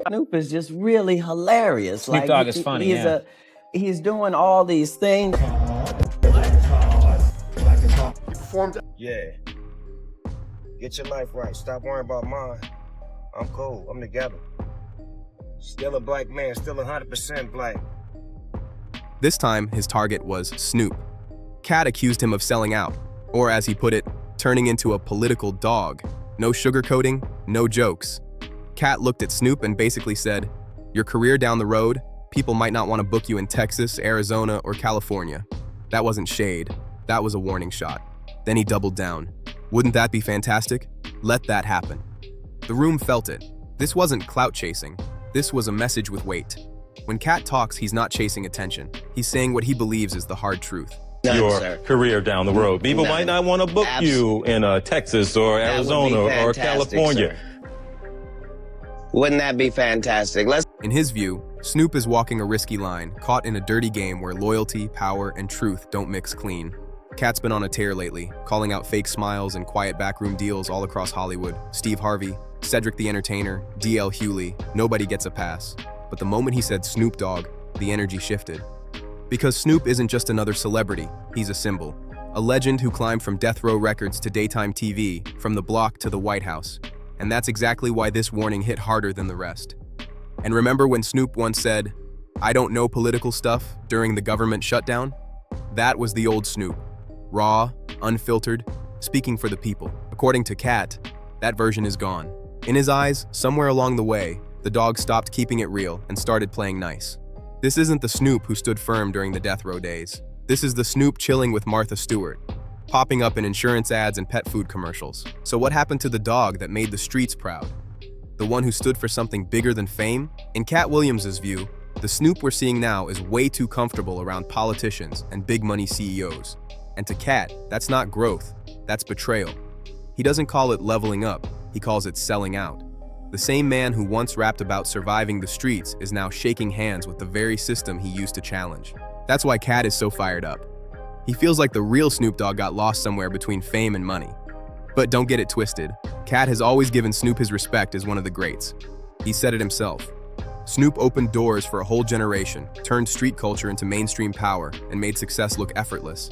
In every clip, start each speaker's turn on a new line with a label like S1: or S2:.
S1: Snoop is just really hilarious.
S2: Snoop Dogg is funny, yeah.
S1: He's doing all these things.
S3: You performed.
S4: Yeah. Get your life right. Stop worrying about mine. I'm cool. I'm together. Still a black man. Still 100% black.
S5: This time, his target was Snoop. Katt accused him of selling out, or as he put it, turning into a political dog. No sugarcoating, no jokes. Katt looked at Snoop and basically said, "Your career down the road, people might not want to book you in Texas, Arizona, or California." That wasn't shade. That was a warning shot. Then he doubled down. "Wouldn't that be fantastic? Let that happen." The room felt it. This wasn't clout chasing. This was a message with weight. When Katt talks, he's not chasing attention. He's saying what he believes is the hard truth.
S6: Your career down the road. People might not want to book you in Texas or Arizona or California.
S7: Wouldn't that be fantastic?
S5: In his view, Snoop is walking a risky line, caught in a dirty game where loyalty, power, and truth don't mix clean. Katt's been on a tear lately, calling out fake smiles and quiet backroom deals all across Hollywood. Steve Harvey, Cedric the Entertainer, D.L. Hewley, nobody gets a pass. But the moment he said Snoop Dogg, the energy shifted. Because Snoop isn't just another celebrity, he's a symbol. A legend who climbed from death row records to daytime TV, from the block to the White House. And that's exactly why this warning hit harder than the rest. And remember when Snoop once said, "I don't know political stuff," during the government shutdown? That was the old Snoop. Raw, unfiltered, speaking for the people. According to Katt, that version is gone. In his eyes, somewhere along the way, the dog stopped keeping it real and started playing nice. This isn't the Snoop who stood firm during the death row days. This is the Snoop chilling with Martha Stewart, popping up in insurance ads and pet food commercials. So what happened to the dog that made the streets proud? The one who stood for something bigger than fame? In Katt Williams' view, the Snoop we're seeing now is way too comfortable around politicians and big money CEOs. And to Katt, that's not growth, that's betrayal. He doesn't call it leveling up, he calls it selling out. The same man who once rapped about surviving the streets is now shaking hands with the very system he used to challenge. That's why Katt is so fired up. He feels like the real Snoop Dogg got lost somewhere between fame and money. But don't get it twisted. Katt has always given Snoop his respect as one of the greats. He said it himself. Snoop opened doors for a whole generation, turned street culture into mainstream power, and made success look effortless.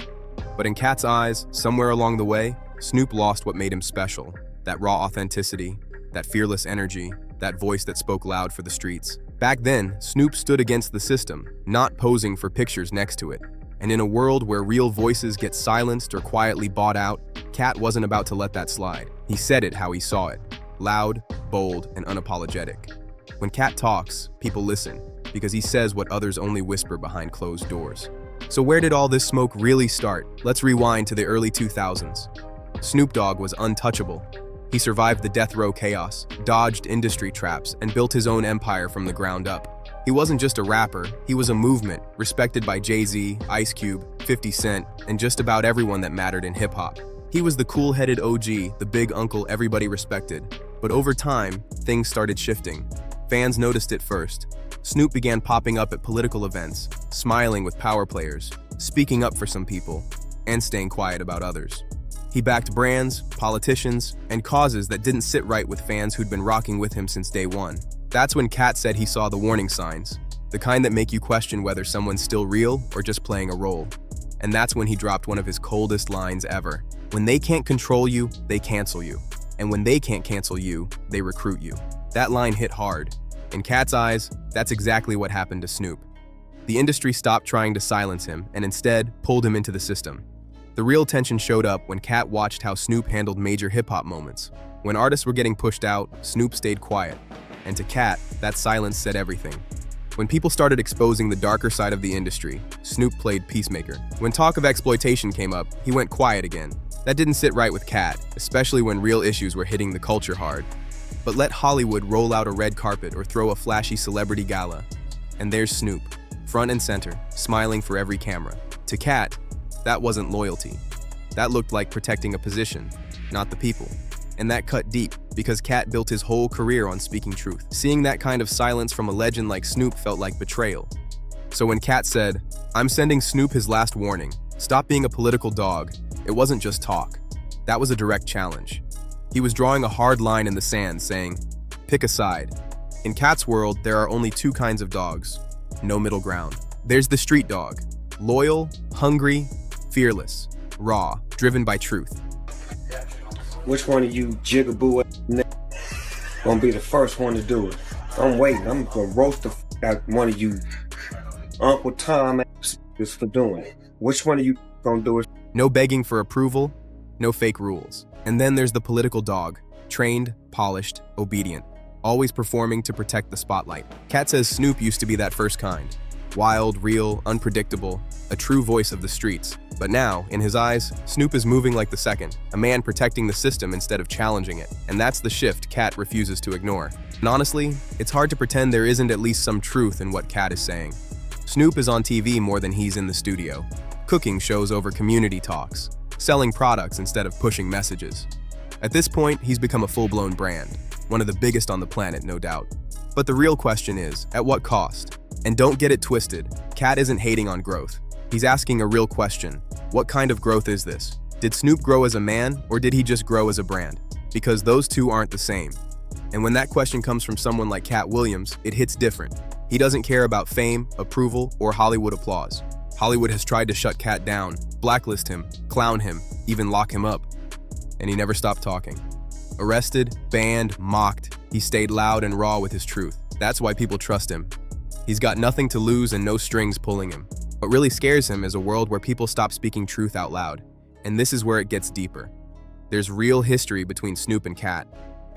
S5: But in Katt's eyes, somewhere along the way, Snoop lost what made him special. That raw authenticity, that fearless energy, that voice that spoke loud for the streets. Back then, Snoop stood against the system, not posing for pictures next to it. And in a world where real voices get silenced or quietly bought out, Katt wasn't about to let that slide. He said it how he saw it, loud, bold, and unapologetic. When Katt talks, people listen, because he says what others only whisper behind closed doors. So where did all this smoke really start? Let's rewind to the early 2000s. Snoop Dogg was untouchable. He survived the death row chaos, dodged industry traps, and built his own empire from the ground up. He wasn't just a rapper, he was a movement, respected by Jay-Z, Ice Cube, 50 Cent, and just about everyone that mattered in hip-hop. He was the cool-headed OG, the big uncle everybody respected. But over time, things started shifting. Fans noticed it first. Snoop began popping up at political events, smiling with power players, speaking up for some people, and staying quiet about others. He backed brands, politicians, and causes that didn't sit right with fans who'd been rocking with him since day one. That's when Katt said he saw the warning signs, the kind that make you question whether someone's still real or just playing a role. And that's when he dropped one of his coldest lines ever. When they can't control you, they cancel you. And when they can't cancel you, they recruit you. That line hit hard. In Katt's eyes, that's exactly what happened to Snoop. The industry stopped trying to silence him and instead pulled him into the system. The real tension showed up when Katt watched how Snoop handled major hip-hop moments. When artists were getting pushed out, Snoop stayed quiet. And to Katt, that silence said everything. When people started exposing the darker side of the industry, Snoop played peacemaker. When talk of exploitation came up, he went quiet again. That didn't sit right with Katt, especially when real issues were hitting the culture hard. But let Hollywood roll out a red carpet or throw a flashy celebrity gala, and there's Snoop, front and center, smiling for every camera. To Katt, that wasn't loyalty. That looked like protecting a position, not the people. And that cut deep, because Katt built his whole career on speaking truth. Seeing that kind of silence from a legend like Snoop felt like betrayal. So when Katt said, "I'm sending Snoop his last warning, stop being a political dog," it wasn't just talk. That was a direct challenge. He was drawing a hard line in the sand, saying, pick a side. In Katt's world, there are only two kinds of dogs, no middle ground. There's the street dog, loyal, hungry, fearless, raw, driven by truth.
S4: Which one of you jigaboo gonna be the first one to do it? I'm waiting. I'm gonna roast the out one of you Uncle Tom is for doing it. Which one of you gonna do it?
S5: No begging for approval, no fake rules. And then there's the political dog, trained, polished, obedient, always performing to protect the spotlight. Katt says Snoop used to be that first kind. Wild, real, unpredictable, a true voice of the streets. But now, in his eyes, Snoop is moving like the second, a man protecting the system instead of challenging it. And that's the shift Katt refuses to ignore. And honestly, it's hard to pretend there isn't at least some truth in what Katt is saying. Snoop is on TV more than he's in the studio. Cooking shows over community talks, selling products instead of pushing messages. At this point, he's become a full-blown brand, one of the biggest on the planet, no doubt. But the real question is, at what cost? And don't get it twisted, Katt isn't hating on growth. He's asking a real question. What kind of growth is this? Did Snoop grow as a man, or did he just grow as a brand? Because those two aren't the same. And when that question comes from someone like Katt Williams, it hits different. He doesn't care about fame, approval, or Hollywood applause. Hollywood has tried to shut Katt down, blacklist him, clown him, even lock him up. And he never stopped talking. Arrested, banned, mocked, he stayed loud and raw with his truth. That's why people trust him. He's got nothing to lose and no strings pulling him. What really scares him is a world where people stop speaking truth out loud. And this is where it gets deeper. There's real history between Snoop and Katt.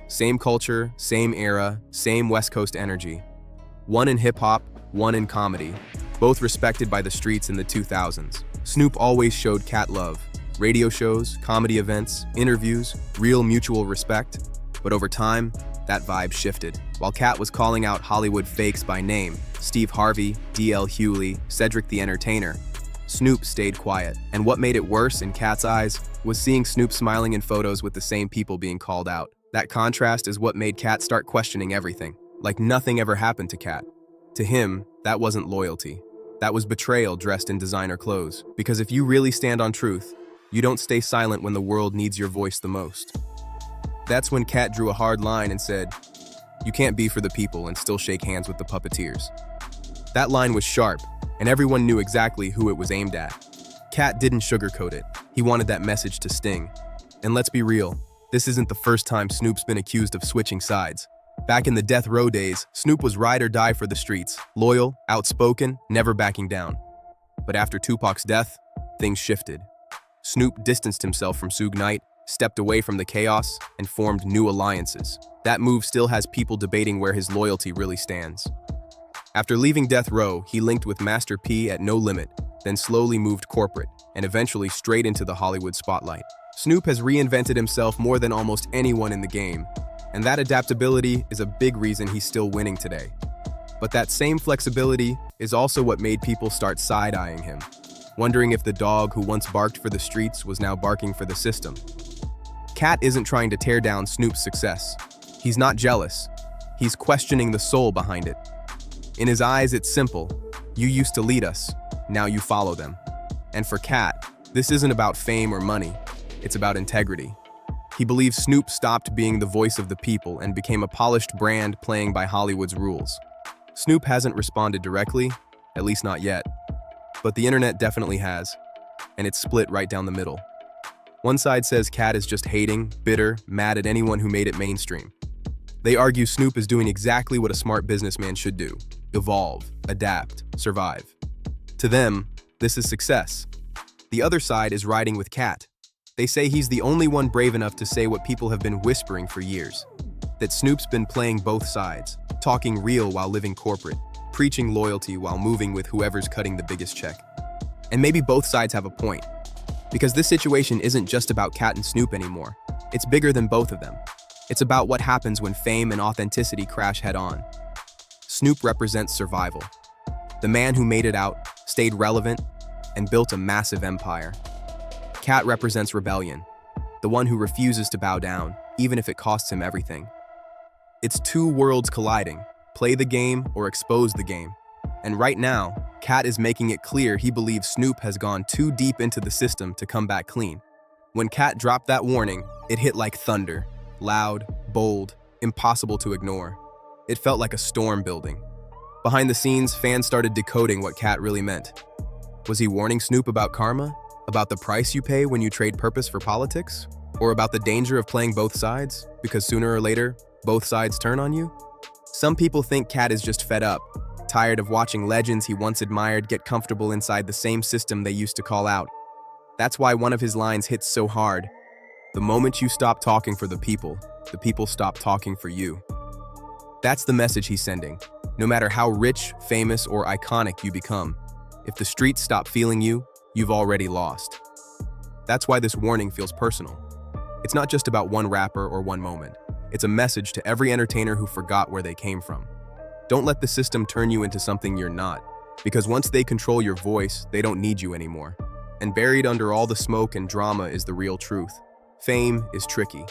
S5: Same culture, same era, same West Coast energy. One in hip-hop, one in comedy. Both respected by the streets in the 2000s. Snoop always showed Katt love. Radio shows, comedy events, interviews, real mutual respect. But over time, that vibe shifted. While Katt was calling out Hollywood fakes by name, Steve Harvey, D.L. Hewley, Cedric the Entertainer, Snoop stayed quiet. And what made it worse in Katt's eyes was seeing Snoop smiling in photos with the same people being called out. That contrast is what made Katt start questioning everything, like nothing ever happened to Katt. To him, that wasn't loyalty. That was betrayal dressed in designer clothes. Because if you really stand on truth, you don't stay silent when the world needs your voice the most. That's when Katt drew a hard line and said, "You can't be for the people and still shake hands with the puppeteers." That line was sharp, and everyone knew exactly who it was aimed at. Katt didn't sugarcoat it. He wanted that message to sting. And let's be real, this isn't the first time Snoop's been accused of switching sides. Back in the death row days, Snoop was ride or die for the streets, loyal, outspoken, never backing down. But after Tupac's death, things shifted. Snoop distanced himself from Suge Knight, stepped away from the chaos, and formed new alliances. That move still has people debating where his loyalty really stands. After leaving death row, he linked with Master P at No Limit, then slowly moved corporate, and eventually straight into the Hollywood spotlight. Snoop has reinvented himself more than almost anyone in the game, and that adaptability is a big reason he's still winning today. But that same flexibility is also what made people start side-eyeing him, wondering if the dog who once barked for the streets was now barking for the system. Katt isn't trying to tear down Snoop's success. He's not jealous. He's questioning the soul behind it. In his eyes, it's simple. You used to lead us, now you follow them. And for Katt, this isn't about fame or money. It's about integrity. He believes Snoop stopped being the voice of the people and became a polished brand playing by Hollywood's rules. Snoop hasn't responded directly, at least not yet. But the internet definitely has, and it's split right down the middle. One side says Katt is just hating, bitter, mad at anyone who made it mainstream. They argue Snoop is doing exactly what a smart businessman should do: evolve, adapt, survive. To them, this is success. The other side is riding with Katt. They say he's the only one brave enough to say what people have been whispering for years. That Snoop's been playing both sides, talking real while living corporate, preaching loyalty while moving with whoever's cutting the biggest check. And maybe both sides have a point. Because this situation isn't just about Katt and Snoop anymore. It's bigger than both of them. It's about what happens when fame and authenticity crash head-on. Snoop represents survival. The man who made it out, stayed relevant, and built a massive empire. Katt represents rebellion, the one who refuses to bow down, even if it costs him everything. It's two worlds colliding: play the game or expose the game. And right now, Katt is making it clear he believes Snoop has gone too deep into the system to come back clean. When Katt dropped that warning, it hit like thunder. Loud, bold, impossible to ignore. It felt like a storm building. Behind the scenes, fans started decoding what Katt really meant. Was he warning Snoop about karma? About the price you pay when you trade purpose for politics? Or about the danger of playing both sides? Because sooner or later, both sides turn on you? Some people think Katt is just fed up, tired of watching legends he once admired get comfortable inside the same system they used to call out. That's why one of his lines hits so hard. The moment you stop talking for the people stop talking for you. That's the message he's sending. No matter how rich, famous, or iconic you become, if the streets stop feeling you, you've already lost. That's why this warning feels personal. It's not just about one rapper or one moment. It's a message to every entertainer who forgot where they came from. Don't let the system turn you into something you're not, because once they control your voice, they don't need you anymore. And buried under all the smoke and drama is the real truth. Fame is tricky.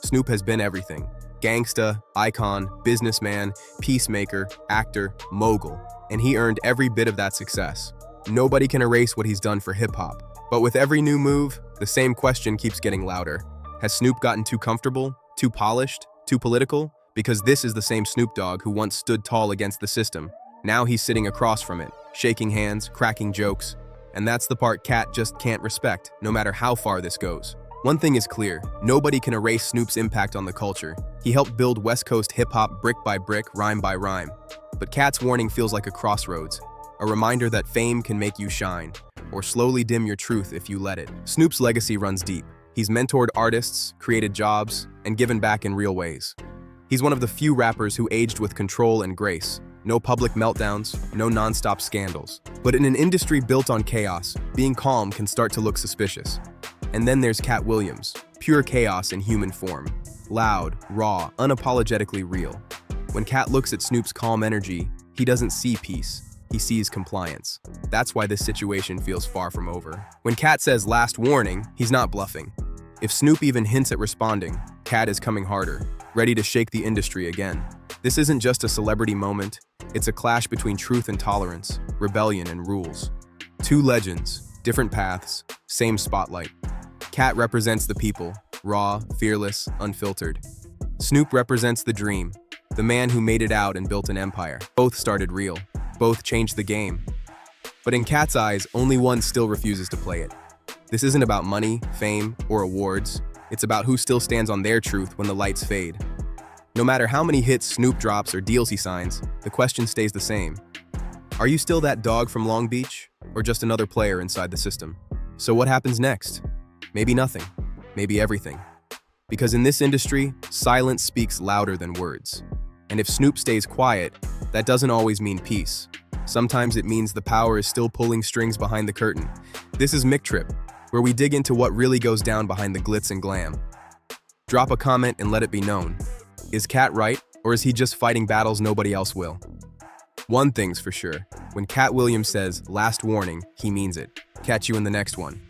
S5: Snoop has been everything. Gangsta, icon, businessman, peacemaker, actor, mogul. And he earned every bit of that success. Nobody can erase what he's done for hip-hop. But with every new move, the same question keeps getting louder. Has Snoop gotten too comfortable, too polished, too political? Because this is the same Snoop Dogg who once stood tall against the system. Now he's sitting across from it, shaking hands, cracking jokes. And that's the part Katt just can't respect, no matter how far this goes. One thing is clear, nobody can erase Snoop's impact on the culture. He helped build West Coast hip-hop brick by brick, rhyme by rhyme. But Katt's warning feels like a crossroads, a reminder that fame can make you shine, or slowly dim your truth if you let it. Snoop's legacy runs deep. He's mentored artists, created jobs, and given back in real ways. He's one of the few rappers who aged with control and grace. No public meltdowns, no non-stop scandals. But in an industry built on chaos, being calm can start to look suspicious. And then there's Katt Williams, pure chaos in human form. Loud, raw, unapologetically real. When Katt looks at Snoop's calm energy, he doesn't see peace, he sees compliance. That's why this situation feels far from over. When Katt says last warning, he's not bluffing. If Snoop even hints at responding, Katt is coming harder, ready to shake the industry again. This isn't just a celebrity moment, it's a clash between truth and tolerance, rebellion and rules. Two legends, different paths, same spotlight. Katt represents the people, raw, fearless, unfiltered. Snoop represents the dream, the man who made it out and built an empire. Both started real, both changed the game. But in Katt's eyes, only one still refuses to play it. This isn't about money, fame, or awards. It's about who still stands on their truth when the lights fade. No matter how many hits Snoop drops or deals he signs, the question stays the same. Are you still that dog from Long Beach, or just another player inside the system? So what happens next? Maybe nothing, maybe everything. Because in this industry, silence speaks louder than words. And if Snoop stays quiet, that doesn't always mean peace. Sometimes it means the power is still pulling strings behind the curtain. This is Mick Trip, where we dig into what really goes down behind the glitz and glam. Drop a comment and let it be known. Is Katt right, or is he just fighting battles nobody else will? One thing's for sure, when Katt Williams says, last warning, he means it. Catch you in the next one.